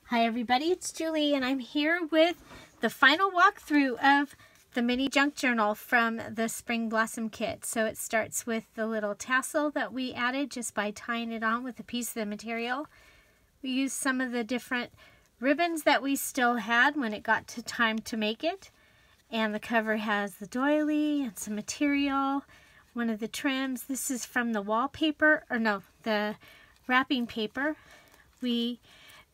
Hi everybody, it's Julie and I'm here with the final walkthrough of the mini junk journal from the Spring Blossom kit. So it starts with the little tassel that we added just by tying it on with a piece of the material. We used some of the different ribbons that we still had when it got to time to make it. And the cover has the doily and some material, one of the trims. This is from the wallpaper, or no, the wrapping paper.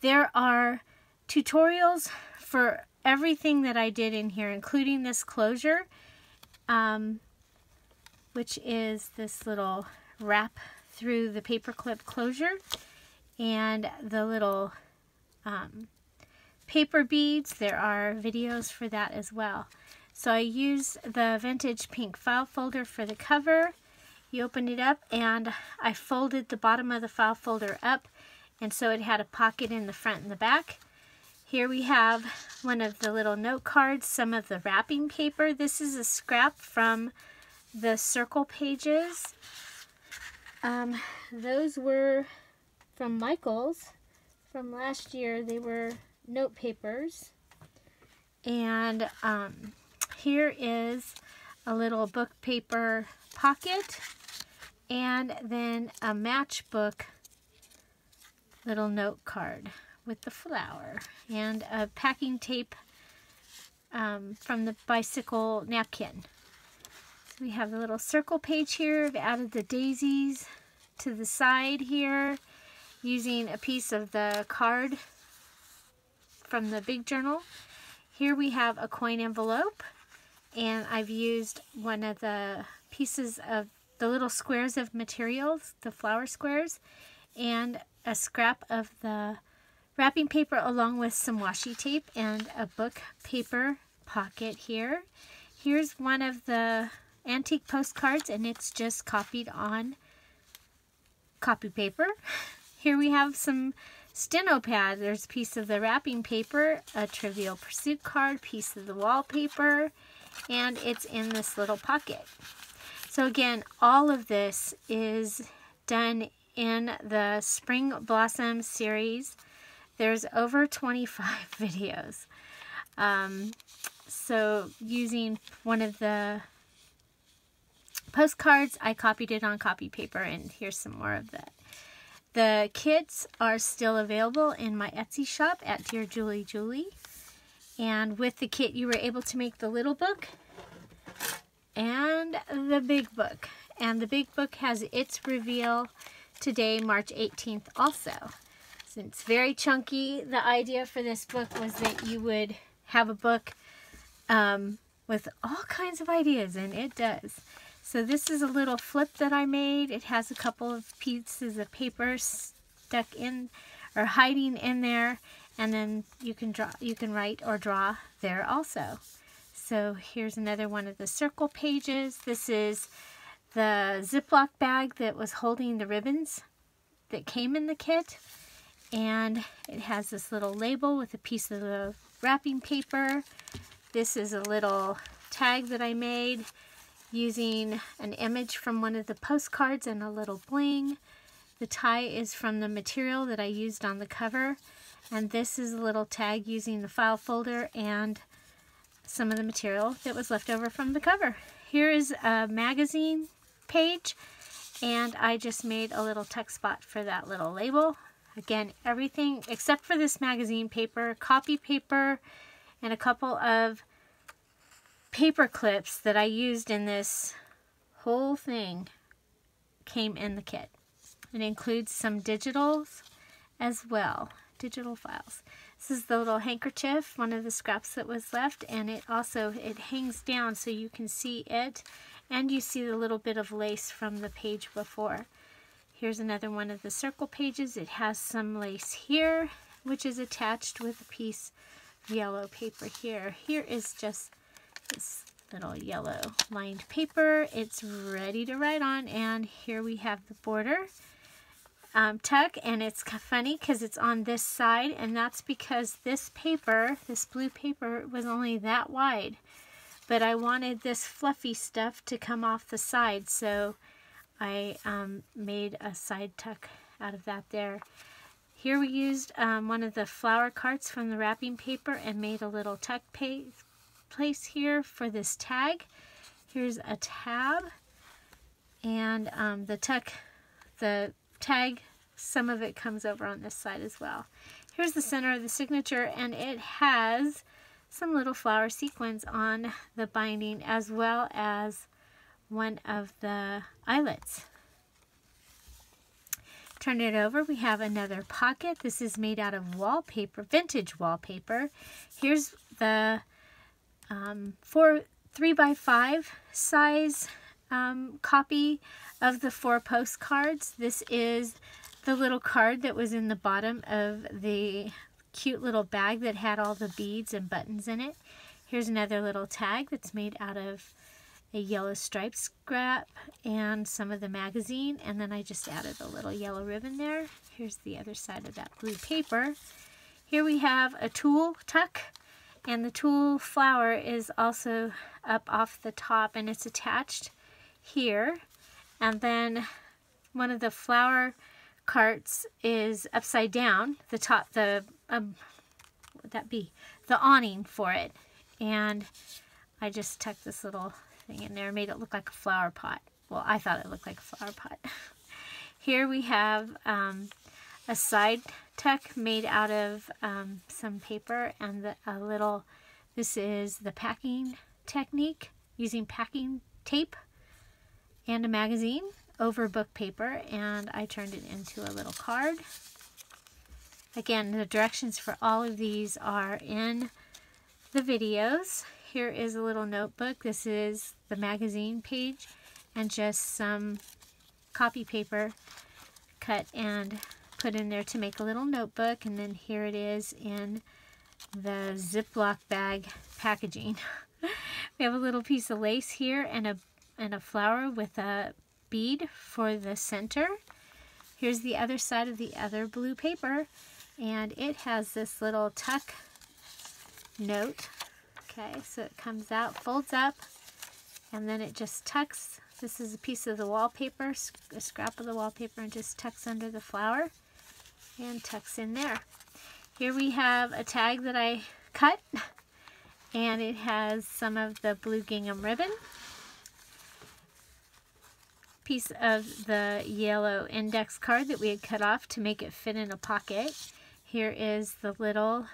There are tutorials for everything that I did in here, including this closure, which is this little wrap through the paperclip closure, and the little paper beads. There are videos for that as well. So I used the vintage pink file folder for the cover. You open it up and I folded the bottom of the file folder up, and so it had a pocket in the front and the back. Here we have one of the little note cards, some of the wrapping paper. This is a scrap from the circle pages. Those were from Michael's from last year. They were note papers. And here is a little book paper pocket, and then a matchbook little note card with the flower, and a packing tape from the bicycle napkin. So we have the little circle page here. I've added the daisies to the side here using a piece of the card from the big journal. Here we have a coin envelope, and I've used one of the pieces of the little squares of materials, the flower squares, and a scrap of the wrapping paper along with some washi tape, and a book paper pocket here. Here's one of the antique postcards, and it's just copied on copy paper. Here we have some steno pad. There's a piece of the wrapping paper, a Trivial Pursuit card, piece of the wallpaper, and it's in this little pocket. So again, all of this is done in the Spring Blossom series. There's over 25 videos. So using one of the postcards, I copied it on copy paper, and here's some more of that. The kits are still available in my Etsy shop at Dearjuliejulie. And with the kit, you were able to make the little book and the big book. And the big book has its reveal today, March 18th also. Since it's very chunky, the idea for this book was that you would have a book with all kinds of ideas, and it does. So this is a little flip that I made. It has a couple of pieces of paper stuck in or hiding in there, and then you can write or draw there also. So here's another one of the circle pages. This is the Ziploc bag that was holding the ribbons that came in the kit, and it has this little label with a piece of the wrapping paper. This is a little tag that I made using an image from one of the postcards and a little bling. The tie is from the material that I used on the cover, and this is a little tag using the file folder and some of the material that was left over from the cover. Here is a magazine page, and I just made a little tuck spot for that little label. Again, everything except for this magazine paper, copy paper, and a couple of paper clips that I used in this whole thing came in the kit. It includes some digitals as well, digital files. This is the little handkerchief, one of the scraps that was left, and it hangs down so you can see it, and you see the little bit of lace from the page before. Here's another one of the circle pages. It has some lace here, which is attached with a piece of yellow paper here. Here is just this little yellow lined paper. It's ready to write on, and here we have the border tuck, and it's funny because it's on this side, and that's because this paper, this blue paper, was only that wide, but I wanted this fluffy stuff to come off the side, so I made a side tuck out of that there. Here we used one of the flower cards from the wrapping paper and made a little tuck place here for this tag. Here's a tab, and the tag, some of it comes over on this side as well. Here's the center of the signature, and it has some little flower sequins on the binding as well as one of the eyelets. Turn it over, we have another pocket. This is made out of wallpaper, vintage wallpaper. Here's the 3x5 size copy of the 4 postcards. This is the little card that was in the bottom of the cute little bag that had all the beads and buttons in it. Here's another little tag that's made out of a yellow stripe scrap and some of the magazine, and then I just added a little yellow ribbon there. Here's the other side of that blue paper. Here we have a tulle tuck, and the tulle flower is also up off the top, and it's attached here. And then one of the flower carts is upside down, the top, what would that be? The awning for it. And I just tucked this little thing in there, made it look like a flower pot. Well, I thought it looked like a flower pot. Here we have a side tuck made out of some paper and this is the packing technique, using packing tape and a magazine over book paper, and I turned it into a little card. Again, the directions for all of these are in the videos. Here is a little notebook. This is the magazine page and just some copy paper cut and put in there to make a little notebook. And then here it is in the Ziploc bag packaging. We have a little piece of lace here and a flower with a bead for the center. Here's the other side of the other blue paper, and it has this little tuck note. Okay, so it comes out, folds up, and then it just tucks. This is a piece of the wallpaper, a scrap of the wallpaper, and just tucks under the flower and tucks in there. Here we have a tag that I cut, and it has some of the blue gingham ribbon, piece of the yellow index card that we had cut off to make it fit in a pocket. Here is the little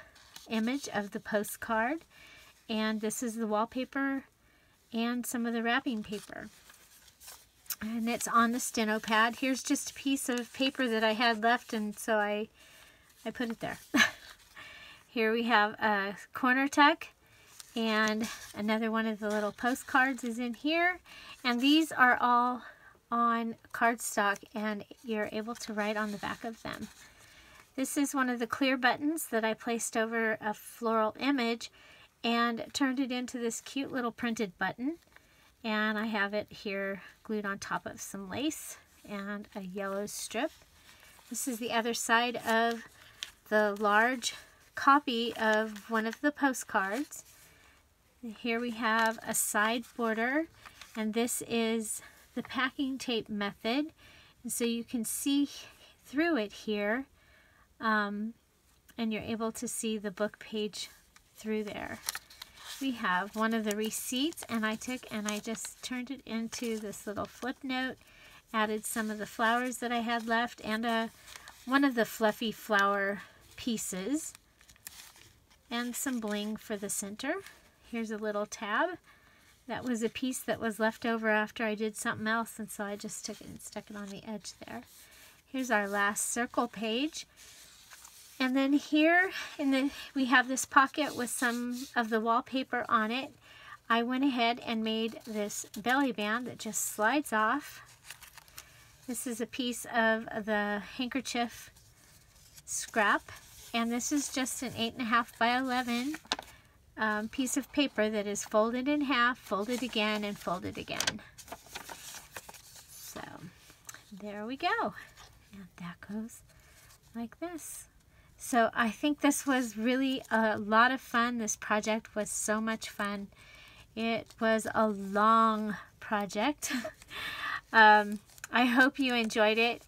image of the postcard, and this is the wallpaper and some of the wrapping paper. And it's on the steno pad. Here's just a piece of paper that I had left, and so I put it there. Here we have a corner tuck, and another one of the little postcards is in here. And these are all on cardstock, and you're able to write on the back of them. This is one of the clear buttons that I placed over a floral image and turned it into this cute little printed button. And I have it here glued on top of some lace and a yellow strip. This is the other side of the large copy of one of the postcards. And here we have a side border, and this is the packing tape method. And so you can see through it here, and you're able to see the book page through there. We have one of the receipts, and I just turned it into this little flip note, added some of the flowers that I had left, and one of the fluffy flower pieces, and some bling for the center. Here's a little tab. That was a piece that was left over after I did something else, and so I just took it and stuck it on the edge there. Here's our last circle page. And then here we have this pocket with some of the wallpaper on it. I went ahead and made this belly band that just slides off. This is a piece of the handkerchief scrap, and this is just an 8.5 by 11 piece of paper that is folded in half, folded again, and folded again. So there we go, and that goes like this. So I think this was really a lot of fun. This project was so much fun. It was a long project. I hope you enjoyed it.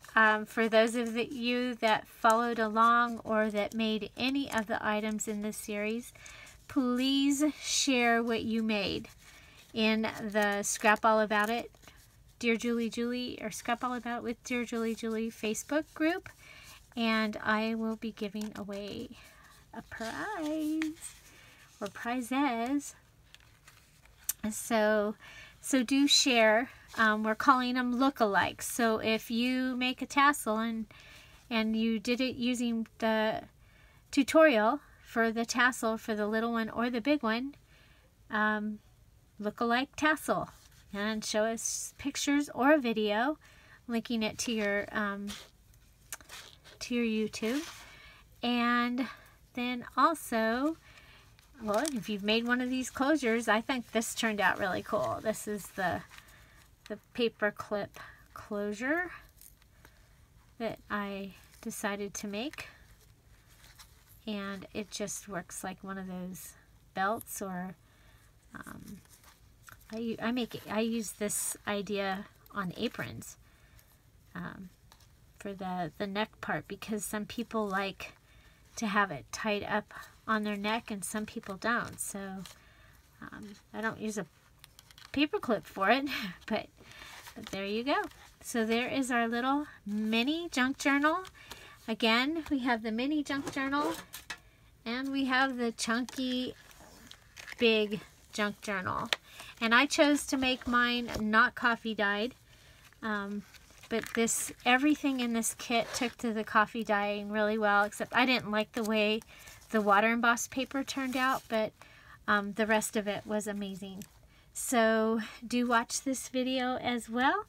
For those of you that followed along or that made any of the items in this series, please share what you made in the Scrap All About It, Dearjuliejulie, or Scrap All About It with Dearjuliejulie Facebook group, and I will be giving away a prize or prizes. So do share. We're calling them lookalikes. So if you make a tassel and you did it using the tutorial for the tassel for the little one or the big one, lookalike tassel, and show us pictures or a video linking it to your YouTube. And then also, well, if you've made one of these closures, I think this turned out really cool. This is the paper clip closure that I decided to make, and it just works like one of those belts, or I use this idea on aprons for the neck part, because some people like to have it tied up on their neck and some people don't. So I don't use a paper clip for it, but there you go. So there is our little mini junk journal. Again, we have the mini junk journal and we have the chunky big junk journal. And I chose to make mine not coffee dyed, but everything in this kit took to the coffee dyeing really well, except I didn't like the way the water embossed paper turned out, but the rest of it was amazing. So do watch this video as well.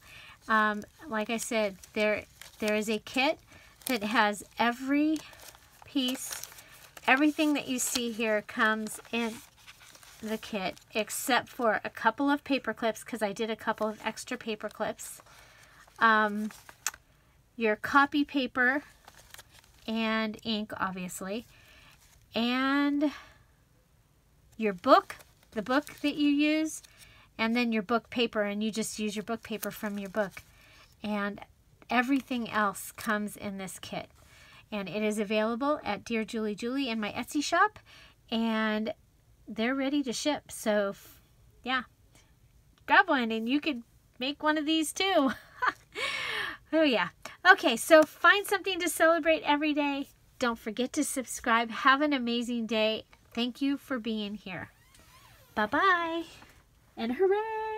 Like I said, there is a kit that has every piece, everything that you see here comes in the kit, except for a couple of paper clips, because I did a couple of extra paper clips. Your copy paper and ink, obviously, and your book, the book that you use, and then your book paper, and you just use your book paper from your book. And everything else comes in this kit. And it is available at Dearjuliejulie in my Etsy shop, and they're ready to ship. So yeah, grab one and you could make one of these too. Oh yeah. Okay, so find something to celebrate every day. Don't forget to subscribe. Have an amazing day. Thank you for being here. Bye-bye. And hooray!